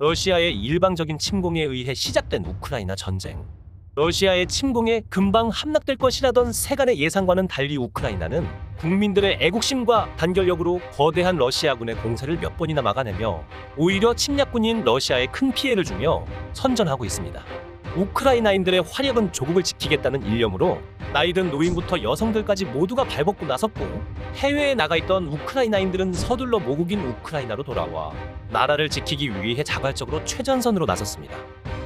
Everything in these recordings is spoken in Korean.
러시아의 일방적인 침공에 의해 시작된 우크라이나 전쟁. 러시아의 침공에 금방 함락될 것이라던 세간의 예상과는 달리 우크라이나는 국민들의 애국심과 단결력으로 거대한 러시아군의 공세를 몇 번이나 막아내며 오히려 침략군인 러시아에 큰 피해를 주며 선전하고 있습니다. 우크라이나인들의 화력은 조국을 지키겠다는 일념으로 나이든 노인부터 여성들까지 모두가 발벗고 나섰고, 해외에 나가 있던 우크라이나인들은 서둘러 모국인 우크라이나로 돌아와 나라를 지키기 위해 자발적으로 최전선으로 나섰습니다.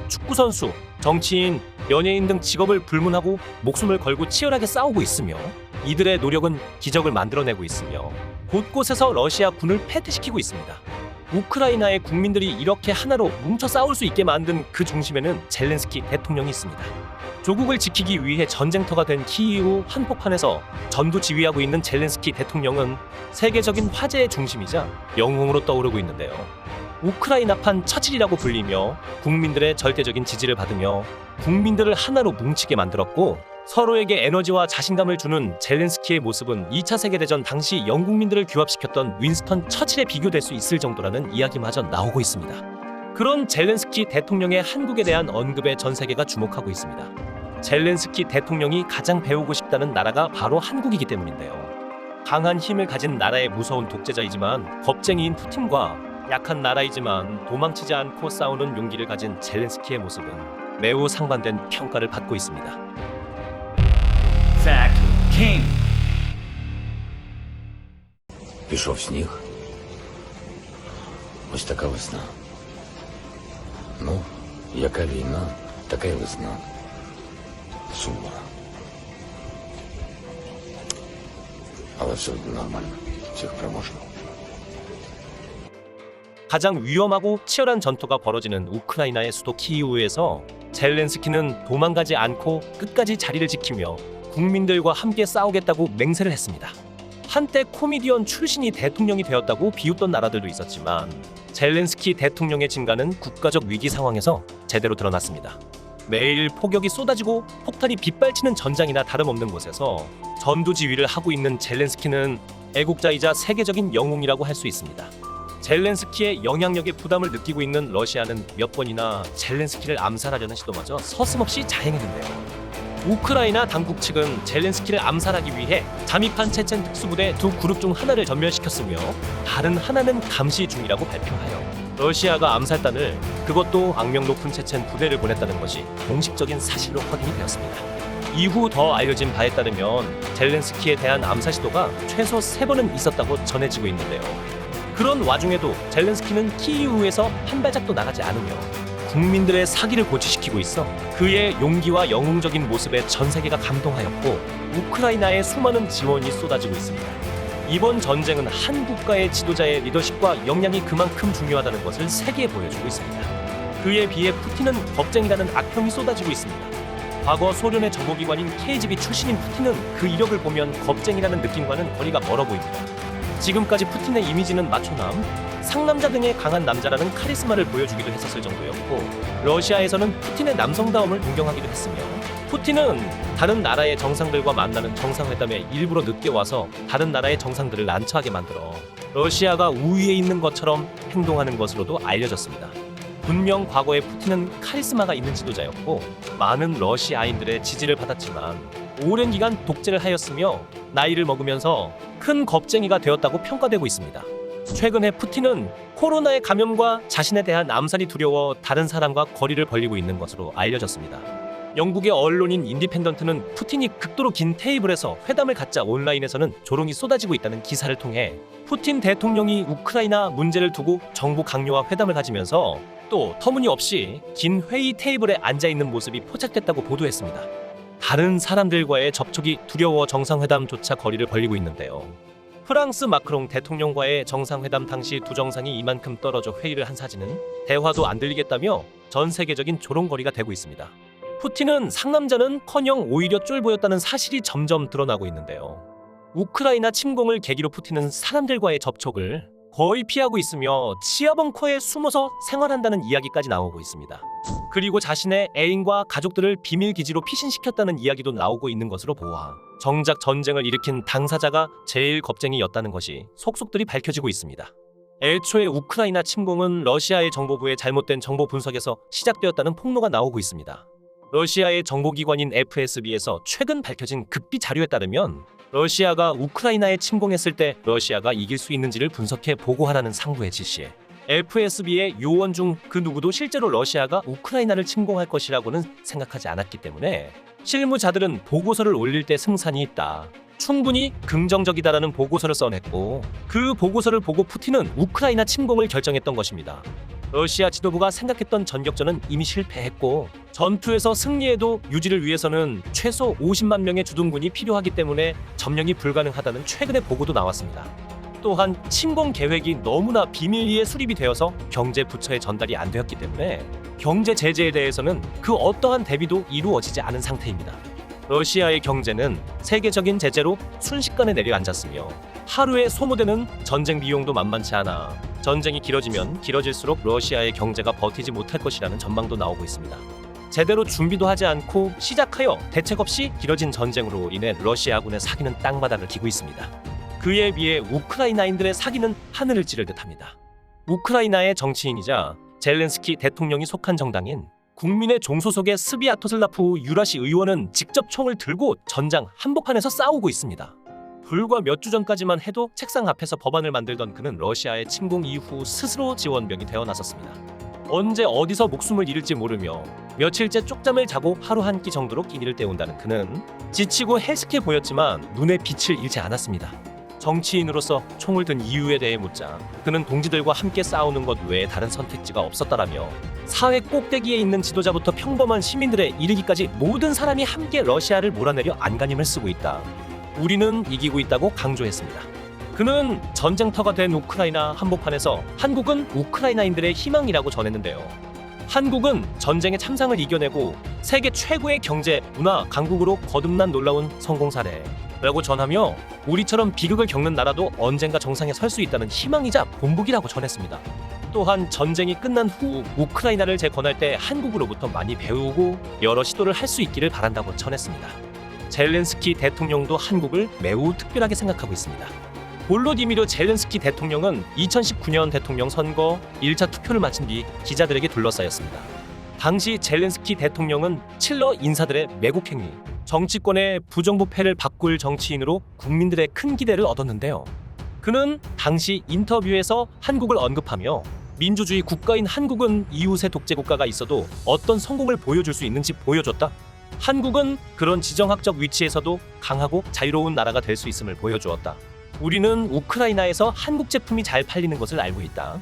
축구선수, 정치인, 연예인 등 직업을 불문하고 목숨을 걸고 치열하게 싸우고 있으며, 이들의 노력은 기적을 만들어내고 있으며 곳곳에서 러시아 군을 패퇴시키고 있습니다. 우크라이나의 국민들이 이렇게 하나로 뭉쳐 싸울 수 있게 만든 그 중심에는 젤렌스키 대통령이 있습니다. 조국을 지키기 위해 전쟁터가 된 키이우 한복판에서 전투 지휘하고 있는 젤렌스키 대통령은 세계적인 화제의 중심이자 영웅으로 떠오르고 있는데요. 우크라이나판 처칠이라고 불리며 국민들의 절대적인 지지를 받으며 국민들을 하나로 뭉치게 만들었고, 서로에게 에너지와 자신감을 주는 젤렌스키의 모습은 2차 세계대전 당시 영국민들을 규합시켰던 윈스턴 처칠에 비교될 수 있을 정도라는 이야기마저 나오고 있습니다. 그런 젤렌스키 대통령의 한국에 대한 언급에 전 세계가 주목하고 있습니다. 젤렌스키 대통령이 가장 배우고 싶다는 나라가 바로 한국이기 때문인데요. 강한 힘을 가진 나라의 무서운 독재자이지만 겁쟁이인 푸틴과 약한 나라이지만 도망치지 않고 싸우는 용기를 가진 젤렌스키의 모습은 매우 상반된 평가를 받고 있습니다. Fact King. Пішов сніг. Ось така весна. Ну, яка війна, така й весна. Сумно. Але все одно нормально. Всіх переможемо. 가장 위험하고 치열한 전투가 벌어지는 우크라이나의 수도 키이우에서 젤렌스키는 도망가지 않고 끝까지 자리를 지키며 국민들과 함께 싸우겠다고 맹세를 했습니다. 한때 코미디언 출신이 대통령이 되었다고 비웃던 나라들도 있었지만, 젤렌스키 대통령의 진가는 국가적 위기 상황에서 제대로 드러났습니다. 매일 폭격이 쏟아지고 폭탄이 빗발치는 전장이나 다름없는 곳에서 전투 지휘를 하고 있는 젤렌스키는 애국자이자 세계적인 영웅이라고 할 수 있습니다. 젤렌스키의 영향력에 부담을 느끼고 있는 러시아는 몇 번이나 젤렌스키를 암살하려는 시도마저 서슴없이 자행했는데요. 우크라이나 당국 측은 젤렌스키를 암살하기 위해 잠입한 체첸 특수부대 두 그룹 중 하나를 전멸시켰으며, 다른 하나는 감시 중이라고 발표하여 러시아가 암살단을, 그것도 악명 높은 체첸 부대를 보냈다는 것이 공식적인 사실로 확인이 되었습니다. 이후 더 알려진 바에 따르면 젤렌스키에 대한 암살 시도가 최소 3번은 있었다고 전해지고 있는데요. 그런 와중에도 젤렌스키는 키이우에서 한 발짝도 나가지 않으며 국민들의 사기를 고취시키고 있어 그의 용기와 영웅적인 모습에 전 세계가 감동하였고, 우크라이나에 수많은 지원이 쏟아지고 있습니다. 이번 전쟁은 한 국가의 지도자의 리더십과 역량이 그만큼 중요하다는 것을 세계에 보여주고 있습니다. 그에 비해 푸틴은 겁쟁이라는 악평이 쏟아지고 있습니다. 과거 소련의 정보기관인 KGB 출신인 푸틴은 그 이력을 보면 겁쟁이라는 느낌과는 거리가 멀어 보입니다. 지금까지 푸틴의 이미지는 마초남, 상남자 등의 강한 남자라는 카리스마를 보여주기도 했었을 정도였고, 러시아에서는 푸틴의 남성다움을 동경하기도 했으며, 푸틴은 다른 나라의 정상들과 만나는 정상회담에 일부러 늦게 와서 다른 나라의 정상들을 난처하게 만들어 러시아가 우위에 있는 것처럼 행동하는 것으로도 알려졌습니다. 분명 과거에 푸틴은 카리스마가 있는 지도자였고 많은 러시아인들의 지지를 받았지만 오랜 기간 독재를 하였으며 나이를 먹으면서 큰 겁쟁이가 되었다고 평가되고 있습니다. 최근에 푸틴은 코로나의 감염과 자신에 대한 암살이 두려워 다른 사람과 거리를 벌리고 있는 것으로 알려졌습니다. 영국의 언론인 인디펜던트는 푸틴이 극도로 긴 테이블에서 회담을 갖자 온라인에서는 조롱이 쏟아지고 있다는 기사를 통해 푸틴 대통령이 우크라이나 문제를 두고 정부 강요와 회담을 가지면서 또 터무니없이 긴 회의 테이블에 앉아있는 모습이 포착됐다고 보도했습니다. 다른 사람들과의 접촉이 두려워 정상회담조차 거리를 벌리고 있는데요. 프랑스 마크롱 대통령과의 정상회담 당시 두 정상이 이만큼 떨어져 회의를 한 사진은 대화도 안 들리겠다며 전 세계적인 조롱거리가 되고 있습니다. 푸틴은 상남자는커녕 오히려 쫄보였다는 사실이 점점 드러나고 있는데요. 우크라이나 침공을 계기로 푸틴은 사람들과의 접촉을 거의 피하고 있으며 지하 벙커에 숨어서 생활한다는 이야기까지 나오고 있습니다. 그리고 자신의 애인과 가족들을 비밀 기지로 피신시켰다는 이야기도 나오고 있는 것으로 보아 정작 전쟁을 일으킨 당사자가 제일 겁쟁이였다는 것이 속속들이 밝혀지고 있습니다. 애초에 우크라이나 침공은 러시아의 정보부의 잘못된 정보 분석에서 시작되었다는 폭로가 나오고 있습니다. 러시아의 정보기관인 FSB에서 최근 밝혀진 극비 자료에 따르면 러시아가 우크라이나에 침공했을 때 러시아가 이길 수 있는지를 분석해 보고하라는 상부의 지시에 FSB의 요원 중 그 누구도 실제로 러시아가 우크라이나를 침공할 것이라고는 생각하지 않았기 때문에 실무자들은 보고서를 올릴 때 승산이 있다, 충분히 긍정적이다라는 보고서를 써냈고, 그 보고서를 보고 푸틴은 우크라이나 침공을 결정했던 것입니다. 러시아 지도부가 생각했던 전격전은 이미 실패했고 전투에서 승리해도 유지를 위해서는 최소 50만 명의 주둔군이 필요하기 때문에 점령이 불가능하다는 최근의 보고도 나왔습니다. 또한 침공 계획이 너무나 비밀리에 수립이 되어서 경제 부처에 전달이 안 되었기 때문에 경제 제재에 대해서는 그 어떠한 대비도 이루어지지 않은 상태입니다. 러시아의 경제는 세계적인 제재로 순식간에 내려앉았으며 하루에 소모되는 전쟁 비용도 만만치 않아 전쟁이 길어지면 길어질수록 러시아의 경제가 버티지 못할 것이라는 전망도 나오고 있습니다. 제대로 준비도 하지 않고 시작하여 대책 없이 길어진 전쟁으로 인해 러시아군의 사기는 땅바닥을 기고 있습니다. 그에 비해 우크라이나인들의 사기는 하늘을 찌를 듯합니다. 우크라이나의 정치인이자 젤렌스키 대통령이 속한 정당인 국민의 종소속의 스비아토슬라프 유라시 의원은 직접 총을 들고 전장 한복판에서 싸우고 있습니다. 불과 몇 주 전까지만 해도 책상 앞에서 법안을 만들던 그는 러시아의 침공 이후 스스로 지원병이 되어 나섰습니다. 언제 어디서 목숨을 잃을지 모르며 며칠째 쪽잠을 자고 하루 한 끼 정도로 끼니를 때운다는 그는 지치고 해식해 보였지만 눈에 빛을 잃지 않았습니다. 정치인으로서 총을 든 이유에 대해 묻자 그는 동지들과 함께 싸우는 것 외에 다른 선택지가 없었다라며 사회 꼭대기에 있는 지도자부터 평범한 시민들에 이르기까지 모든 사람이 함께 러시아를 몰아내려 안간힘을 쓰고 있다, 우리는 이기고 있다고 강조했습니다. 그는 전쟁터가 된 우크라이나 한복판에서 한국은 우크라이나인들의 희망이라고 전했는데요. 한국은 전쟁의 참상을 이겨내고 세계 최고의 경제, 문화 강국으로 거듭난 놀라운 성공 사례라고 전하며 우리처럼 비극을 겪는 나라도 언젠가 정상에 설 수 있다는 희망이자 본보기라고 전했습니다. 또한 전쟁이 끝난 후 우크라이나를 재건할 때 한국으로부터 많이 배우고 여러 시도를 할 수 있기를 바란다고 전했습니다. 젤렌스키 대통령도 한국을 매우 특별하게 생각하고 있습니다. 볼로디미르 젤렌스키 대통령은 2019년 대통령 선거 1차 투표를 마친 뒤 기자들에게 둘러싸였습니다. 당시 젤렌스키 대통령은 칠러 인사들의 매국행위, 정치권의 부정부패를 바꿀 정치인으로 국민들의 큰 기대를 얻었는데요. 그는 당시 인터뷰에서 한국을 언급하며 민주주의 국가인 한국은 이웃의 독재 국가가 있어도 어떤 성공을 보여줄 수 있는지 보여줬다, 한국은 그런 지정학적 위치에서도 강하고 자유로운 나라가 될 수 있음을 보여주었다, 우리는 우크라이나에서 한국 제품이 잘 팔리는 것을 알고 있다,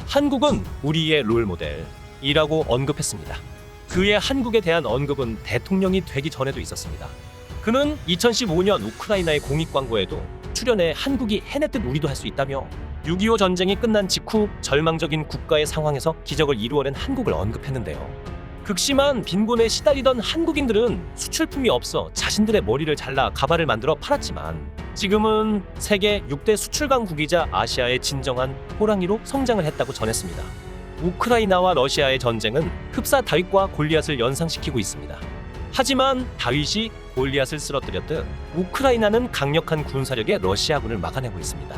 한국은 우리의 롤모델이라고 언급했습니다. 그의 한국에 대한 언급은 대통령이 되기 전에도 있었습니다. 그는 2015년 우크라이나의 공익 광고에도 출연해 한국이 해냈듯 우리도 할 수 있다며 6.25 전쟁이 끝난 직후 절망적인 국가의 상황에서 기적을 이루어낸 한국을 언급했는데요. 극심한 빈곤에 시달리던 한국인들은 수출품이 없어 자신들의 머리를 잘라 가발을 만들어 팔았지만 지금은 세계 6대 수출 강국이자 아시아의 진정한 호랑이로 성장을 했다고 전했습니다. 우크라이나와 러시아의 전쟁은 흡사 다윗과 골리앗을 연상시키고 있습니다. 하지만 다윗이 골리앗을 쓰러뜨렸듯 우크라이나는 강력한 군사력의 러시아군을 막아내고 있습니다.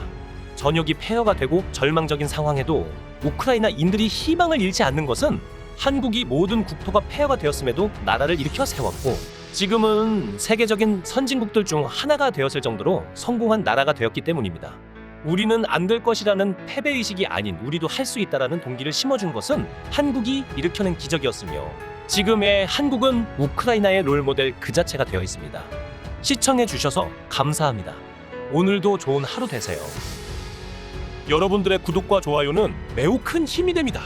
전역이 폐허가 되고 절망적인 상황에도 우크라이나인들이 희망을 잃지 않는 것은 한국이 모든 국토가 폐허가 되었음에도 나라를 일으켜 세웠고 지금은 세계적인 선진국들 중 하나가 되었을 정도로 성공한 나라가 되었기 때문입니다. 우리는 안 될 것이라는 패배의식이 아닌 우리도 할 수 있다라는 동기를 심어준 것은 한국이 일으켜낸 기적이었으며 지금의 한국은 우크라이나의 롤모델 그 자체가 되어 있습니다. 시청해 주셔서 감사합니다. 오늘도 좋은 하루 되세요. 여러분들의 구독과 좋아요는 매우 큰 힘이 됩니다.